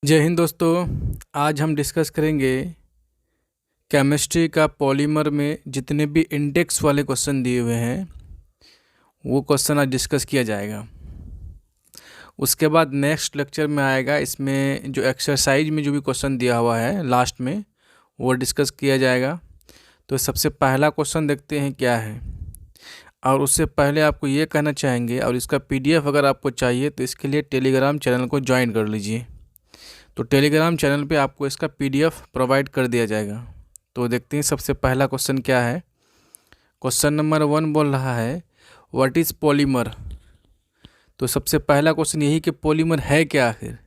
जय हिंद दोस्तों। आज हम डिस्कस करेंगे केमिस्ट्री का पॉलीमर में जितने भी इंडेक्स वाले क्वेश्चन दिए हुए हैं वो क्वेश्चन आज डिस्कस किया जाएगा। उसके बाद नेक्स्ट लेक्चर में आएगा, इसमें जो एक्सरसाइज में जो भी क्वेश्चन दिया हुआ है लास्ट में वो डिस्कस किया जाएगा। तो सबसे पहला क्वेश्चन देखते हैं क्या है, और उससे पहले आपको ये कहना चाहेंगे, और इसका PDF अगर आपको चाहिए तो इसके लिए टेलीग्राम चैनल को ज्वाइन कर लीजिए। तो टेलीग्राम चैनल पे आपको इसका PDF प्रोवाइड कर दिया जाएगा। तो देखते हैं सबसे पहला क्वेश्चन क्या है। क्वेश्चन नंबर 1 बोल रहा है व्हाट इज़ पॉलीमर। तो सबसे पहला क्वेश्चन यही कि पॉलीमर है क्या आखिर।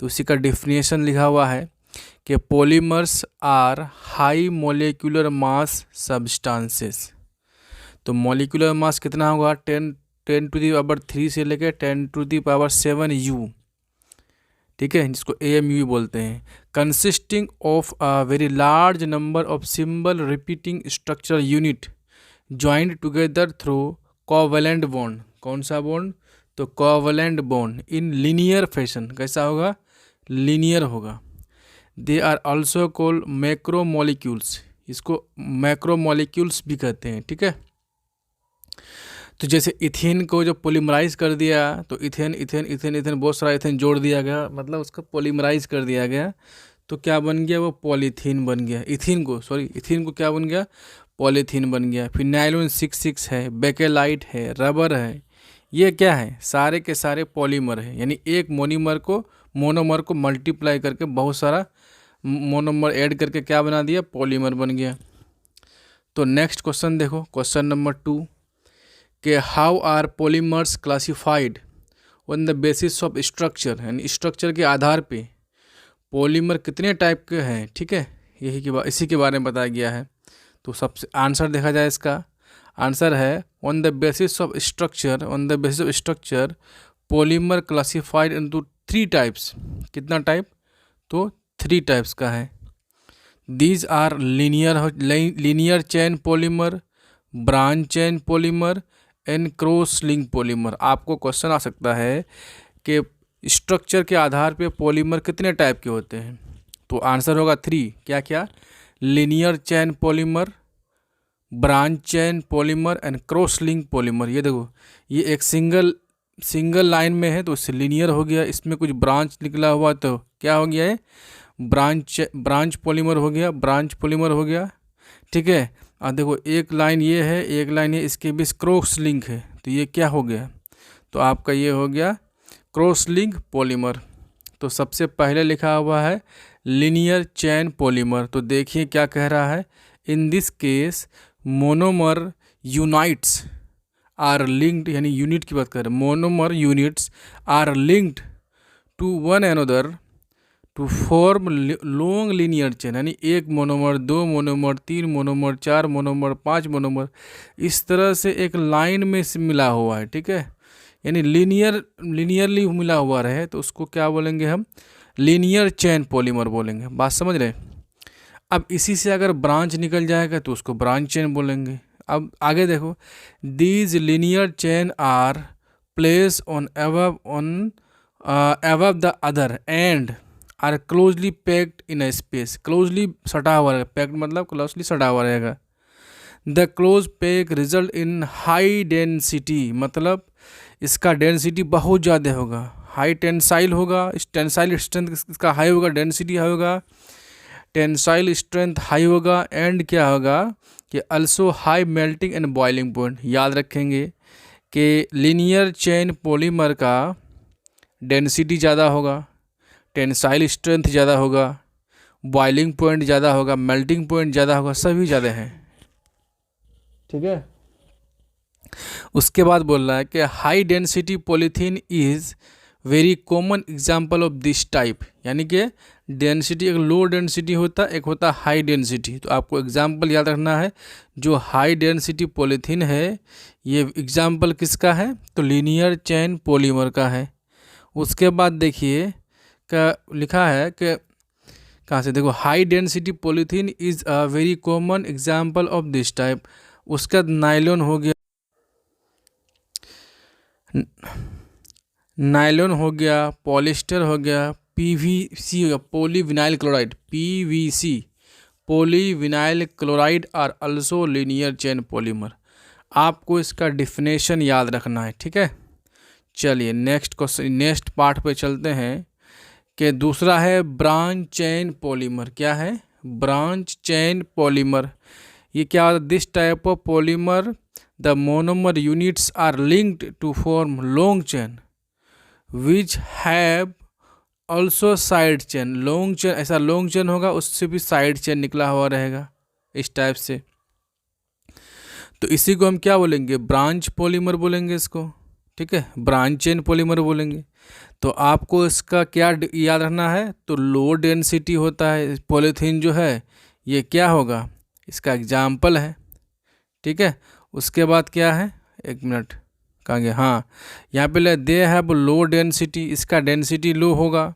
तो उसी का डिफिनेशन लिखा हुआ है कि polymers are high molecular mass substances. तो मोलिकुलर मास कितना होगा, 10⁻³ से लेकर 10⁻7 U, ठीक है, जिसको AMU बोलते हैं। Consisting of a very large number of symbol repeating structural unit joined together through covalent bond. कौन सा बॉन्ड, तो covalent bond in linear fashion. कैसा होगा, लीनियर होगा। They are also called macromolecules. इसको मैक्रोमोलिक्यूल्स भी कहते हैं, ठीक है। तो जैसे इथेन को जो पॉलीमराइज कर दिया, तो इथेन इथेन इथेन इथेन बहुत सारा इथेन जोड़ दिया गया, मतलब उसका पॉलीमराइज कर दिया गया, तो क्या बन गया, वो पॉलीथीन बन गया। इथेन को क्या बन गया, पॉलीथीन बन गया। फिर नायलॉन 66 है, बेकेलाइट है, रबर है, ये क्या है, सारे के सारे पॉलीमर है। यानी एक मोनोमर को मल्टीप्लाई करके बहुत सारा मोनोमर ऐड करके क्या बना दिया, पॉलीमर बन गया। तो नेक्स्ट क्वेश्चन देखो, क्वेश्चन नंबर 2 कि how are polymers classified on the basis of structure. यानी स्ट्रक्चर के आधार पे पॉलीमर कितने टाइप के हैं, ठीक है, इसी के बारे में बताया गया है। तो सबसे आंसर देखा जाए, इसका आंसर है on the basis of structure polymer classified into 3 types. कितना टाइप, तो 3 टाइप्स का है। These are linear chain polymer, branch chain polymer and cross link polymer. आपको क्वेश्चन आ सकता है कि स्ट्रक्चर के आधार पे पॉलीमर कितने टाइप के होते हैं। तो आंसर होगा 3। क्या क्या, linear chain polymer, branch chain polymer and cross link polymer. ये देखो, ये एक सिंगल लाइन में है तो उससे लीनियर हो गया, इसमें कुछ ब्रांच निकला हुआ तो क्या हो गया है, ब्रांच पॉलीमर हो गया, ठीक है। और देखो एक लाइन ये है, एक लाइन है, इसके बीच क्रॉस लिंक है, तो ये क्या हो गया, तो आपका ये हो गया क्रॉस लिंक पॉलीमर। तो सबसे पहले लिखा हुआ है लीनियर चेन पॉलीमर। तो देखिए क्या कह रहा है, in this case monomer units are linked, यानी यूनिट की बात कर रहे हैं, monomer units are linked to one another to form long linear chain. यानी एक monomer, 2 monomer, 3 monomer, 4 monomer, 5 monomer, इस तरह से एक लाइन में से मिला हुआ है, ठीक है। यानी लीनियरली मिला हुआ रहे तो उसको क्या बोलेंगे हम, लीनियर चेन पॉलीमर बोलेंगे। बात समझ रहे। अब इसी से अगर ब्रांच निकल जाएगा तो उसको ब्रांच चेन बोलेंगे। अब आगे देखो, these linear chain are place on above the other and are closely packed in a space. Closely सटा हुआ रहेगा, पैक्ड मतलब क्लोजली सटा हुआ रहेगा। The close pack result in high density, मतलब इसका डेंसिटी बहुत ज़्यादा होगा, हाई टेंसाइल होगा, इस टेंसाइल स्ट्रेंथ इसका हाई होगा, डेंसिटी हाई होगा, टेंसाइल स्ट्रेंथ हाई होगा, एंड क्या होगा कि also high melting and boiling point. याद रखेंगे कि लीनियर चेन पॉलीमर का डेंसिटी ज़्यादा होगा, टेंसाइल स्ट्रेंथ ज़्यादा होगा, बॉइलिंग पॉइंट ज़्यादा होगा, मेल्टिंग पॉइंट ज़्यादा होगा, सभी ज़्यादा हैं, ठीक है। उसके बाद बोल रहा है कि high density polythene is very common example of this type. यानी कि डेंसिटी एक लो डेंसिटी होता है, एक होता है हाई डेंसिटी। तो आपको एग्जाम्पल याद रखना है, जो हाई डेंसिटी पॉलीथीन है ये एग्जाम्पल किसका है, तो लीनियर चेन पॉलीमर का है। उसके बाद देखिए क्या लिखा है कि कहाँ से, देखो, high density polythene is a very common example of this type. उसके बाद नायलॉन हो गया, नायलॉन हो गया, पॉलिस्टर हो गया, PVC होगा, polyvinyl chloride, PVC polyvinyl chloride are also linear chain polymer. आपको इसका डिफिनेशन याद रखना है, ठीक है। चलिए नेक्स्ट क्वेश्चन, नेक्स्ट पार्ट पे चलते हैं कि दूसरा है ब्रांच चेन पॉलीमर। क्या है? Branch chain polymer. ये क्या होता है? This type of polymer the monomer units are linked to form long chain which have also side chain. Long chain, ऐसा लॉन्ग चेन होगा उससे भी साइड चेन निकला हुआ रहेगा इस टाइप से। तो इसी को हम क्या बोलेंगे? ब्रांच पॉलीमर बोलेंगे इसको, ठीक है, ब्रांच चेन पॉलीमर बोलेंगे। तो आपको इसका क्या याद रखना है? तो लो डेंसिटी होता है पॉलीथीन जो है, ये क्या होगा? इसका एग्जाम्पल है, ठीक है। उसके बाद क्या है? एक मिनट, कहाँ गया? हाँ, यहाँ पे दे हैव लो डेंसिटी, इसका डेंसिटी लो होगा।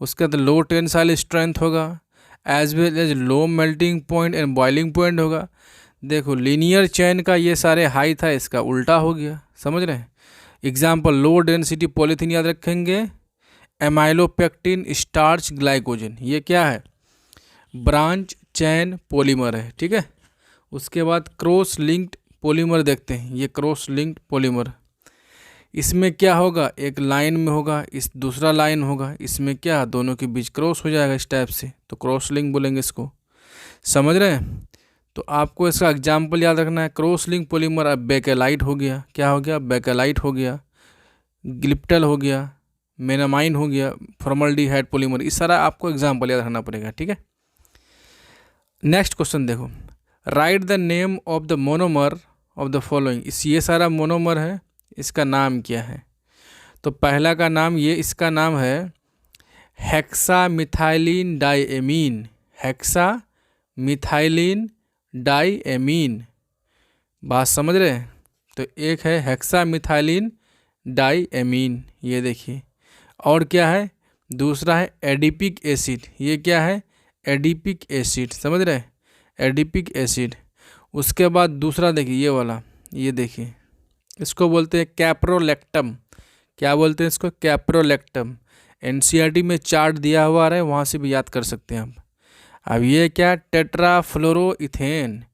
उसके बाद लो टेंसाइल स्ट्रेंथ होगा, as well as low melting point and boiling point होगा। देखो लीनियर चेन का ये सारे हाई था, इसका उल्टा हो गया, समझ रहे हैं। एग्जाम्पल, लो डेंसिटी पॉलीथीन याद रखेंगे, एमाइलोपेक्टिन स्टार्च ग्लाइकोजन, ये क्या है? ब्रांच चेन पॉलीमर है, ठीक है। उसके बाद क्रॉस लिंक्ड पॉलीमर देखते हैं, ये क्रॉस लिंक्ड पॉलीमर, इसमें क्या होगा? एक लाइन में होगा, इस दूसरा लाइन होगा, इसमें क्या दोनों के बीच क्रॉस हो जाएगा इस टाइप से, तो क्रॉस लिंक बोलेंगे इसको, समझ रहे हैं। तो आपको इसका एग्जाम्पल याद रखना है। क्रॉस लिंक पॉलीमर, अब बेकेलाइट हो गया, क्या हो गया? बेकेलाइट हो गया, ग्लिप्टल हो गया, मेनामाइन हो गया, फॉर्मल्डिहाइड पॉलीमर, इस सारा आपको एग्जाम्पल याद रखना पड़ेगा, ठीक है। नेक्स्ट क्वेश्चन देखो, right the name of the monomer of the following. ये सारा मोनोमर है, इसका नाम क्या है? तो पहला का नाम, ये इसका नाम है हेक्सामिथाइलिन डाइएमीन, हेक्सामिथाइलिन डाइएमीन, बात समझ रहे हैं। तो एक है हेक्सामिथाइलिन डाइएमीन, ये देखिए। और क्या है? दूसरा है एडिपिक एसिड, ये क्या है? एडिपिक एसिड, समझ रहे हैं, एडिपिक एसिड। उसके बाद दूसरा देखिए ये वाला, ये देखिए, इसको बोलते हैं कैप्रोलेक्टम। क्या बोलते हैं इसको? कैप्रोलेक्टम। एनसीईआरटी में चार्ट दिया हुआ है, वहाँ से भी याद कर सकते हैं आप। अब ये क्या? टेट्राफ्लोरोइथेन,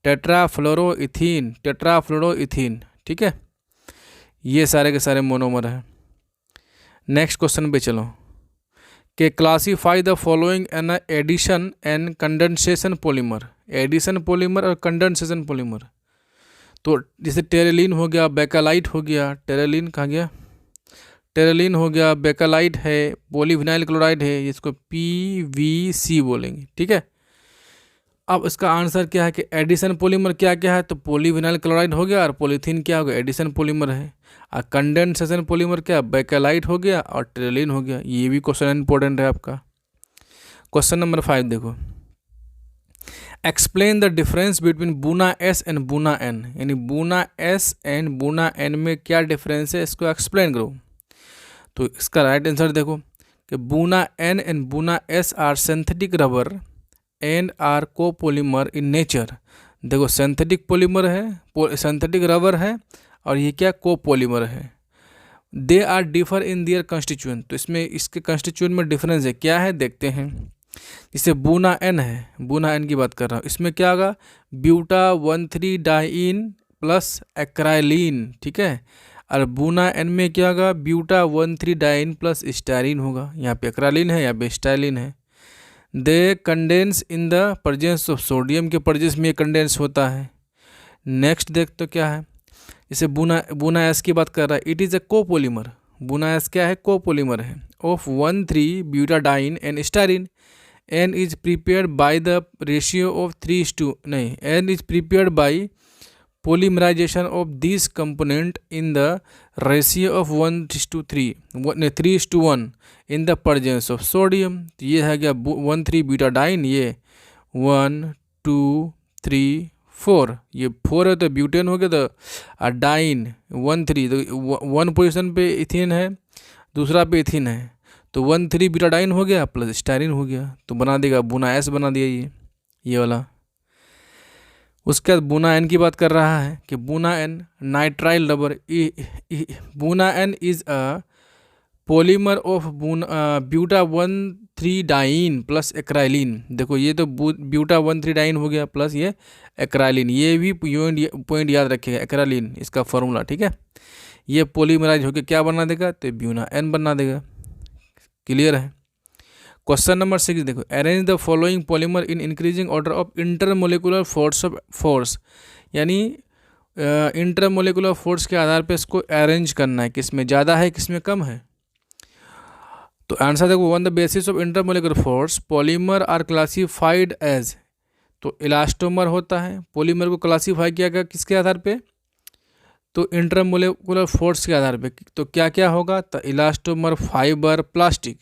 टेट्राफ्लोरोइथीन, टेट्राफ्लोरोइथीन, ठीक है। ये सारे के सारे मोनोमर हैं। नेक्स्ट क्वेश्चन पे चलो, कि classify the following an addition and condensation polymer. Addition polymer और कंडेंसेशन पॉलीमर, तो जैसे टेरेलिन हो गया, बेकालाइट हो गया, टेरेलिन कहाँ गया? टेरेलिन हो गया, बेकालाइट है, पॉलीविनाइल क्लोराइड है, इसको PVC बोलेंगे, ठीक है। अब इसका आंसर क्या है कि एडिशन पॉलीमर क्या क्या है? तो पॉलीविनाइल क्लोराइड हो गया और पॉलीथीन क्या हो गया? एडिशन पॉलीमर है। और कंडेंसेशन पॉलीमर क्या? बेकालाइट हो गया और टेरेलिन हो गया। ये भी क्वेश्चन इंपॉर्टेंट है आपका। क्वेश्चन नंबर 5 देखो, एक्सप्लेन द डिफरेंस बिटवीन बुना एस एंड बुना एन, यानी बुना एस एंड बुना एन में क्या डिफरेंस है, इसको एक्सप्लेन करो। तो इसका राइट आंसर देखो कि Buna N and Buna S are synthetic rubber and are copolymer in nature. देखो सिंथेटिक पॉलीमर है, सिंथेटिक रबर है, और ये क्या? कोपोलीमर है। They are differ in their constituent, तो इसमें इसके कंस्टिट्यूएंट में डिफरेंस है, क्या है देखते हैं। जैसे बुना एन है, बुना एन की बात कर रहा हूँ, इसमें क्या होगा? ब्यूटा 1,3 डाइन प्लस एक्राइलिन, ठीक है। और बुना एन में क्या होगा? ब्यूटा 1,3 डाइन प्लस स्टाइरिन होगा। यहाँ पे एक्राइलिन है, यहाँ पे स्टाइलिन है। They condense in the presence of sodium, के प्रेजेंस में कंडेंस होता है। नेक्स्ट देख तो क्या है, जैसे बुना एस की बात कर रहा है, it is a copolymer. Buna S क्या है? कोपोलीमर है of 1,3 butadiene and styrene. N is prepared by the ratio of 3:, नहीं, N is prepared by polymerization of these component in the ratio of 1:3, 3:1 in the presence of sodium। तो ये है क्या? 1,3 butadiene, ये 1 2 3 4, ये 4 है तो ब्यूटेन हो गया। तो डाइन 1,3, तो 1 पोजिशन पे इथिन है, दूसरा पे इथिन है, तो 1,3 ब्यूटाडाइन हो गया प्लस स्टाइरिन हो गया, तो बना देगा बुना एस, बना दिया ये वाला। उसके बाद बुना एन की बात कर रहा है कि Buna N nitrile rubber, Buna N is a polymer of buta 1,3 diene plus acrylin. देखो ये तो ब्यूटा 1,3 डाइन हो गया प्लस ये एक्राइलिन, ये भी पॉइंट याद रखिएगा, एक्राइलिन इसका फॉर्मूला, ठीक है। ये पॉलीमराइज होकर क्या बना देगा, तो ब्यूना एन बना देगा। क्लियर है। क्वेश्चन नंबर 6 देखो, arrange the following polymer in increasing order of intermolecular force, यानी इंटरमोलिकुलर फोर्स के आधार पे इसको अरेंज करना है, किस में ज़्यादा है किस में कम है। तो आंसर देखो, on the basis of intermolecular force polymer are classified as, तो इलास्टोमर होता है, पॉलीमर को क्लासीफाई किया गया किसके आधार पे, तो इंटरमोलिकुलर फोर्स के आधार पे। तो क्या क्या होगा, तो elastomer, fibre, plastic.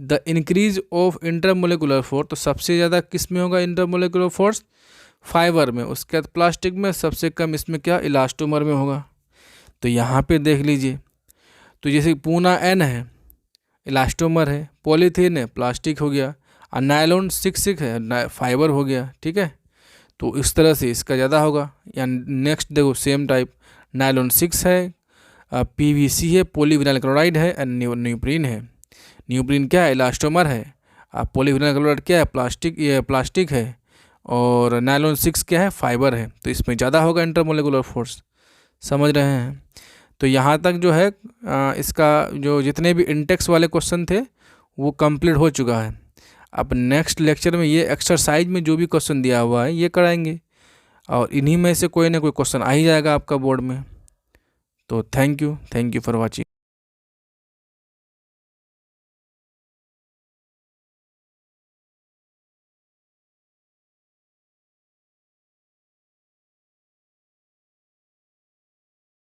The increase of intermolecular force, तो सबसे ज़्यादा किस में होगा इंटरमोलिकुलर फोर्स, फाइबर में, उसके बाद प्लास्टिक में, सबसे कम इसमें क्या, इलास्टोमर में होगा। तो यहाँ पे देख लीजिए, तो जैसे पूना एन है इलास्टोमर है, पॉलीथीन है प्लास्टिक हो गया, और नायलॉन 6 है फाइबर हो गया, ठीक है। तो इस तरह से इसका ज़्यादा होगा। या नेक्स्ट देखो सेम टाइप, नायलॉन 6 है, PVC है, पॉलीविनाइल क्लोराइड है, एंड न्यूप्रीन है। न्यूप्रीन क्या है, इलास्टोमर है, पॉलीविनाइल क्लोराइड क्या है, प्लास्टिक है, और नायलॉन 6 क्या है, फाइबर है। तो इसमें ज़्यादा होगा इंटरमोलिकुलर फोर्स, समझ रहे हैं। तो यहाँ तक जो है इसका जो जितने भी इंटेक्स वाले क्वेश्चन थे वो कंप्लीट हो चुका है। अब नेक्स्ट लेक्चर में ये एक्सरसाइज में जो भी क्वेश्चन दिया हुआ है ये कराएंगे, और इन्हीं में से कोई ना कोई क्वेश्चन आ ही जाएगा आपका बोर्ड में। तो थैंक यू फॉर वॉचिंग।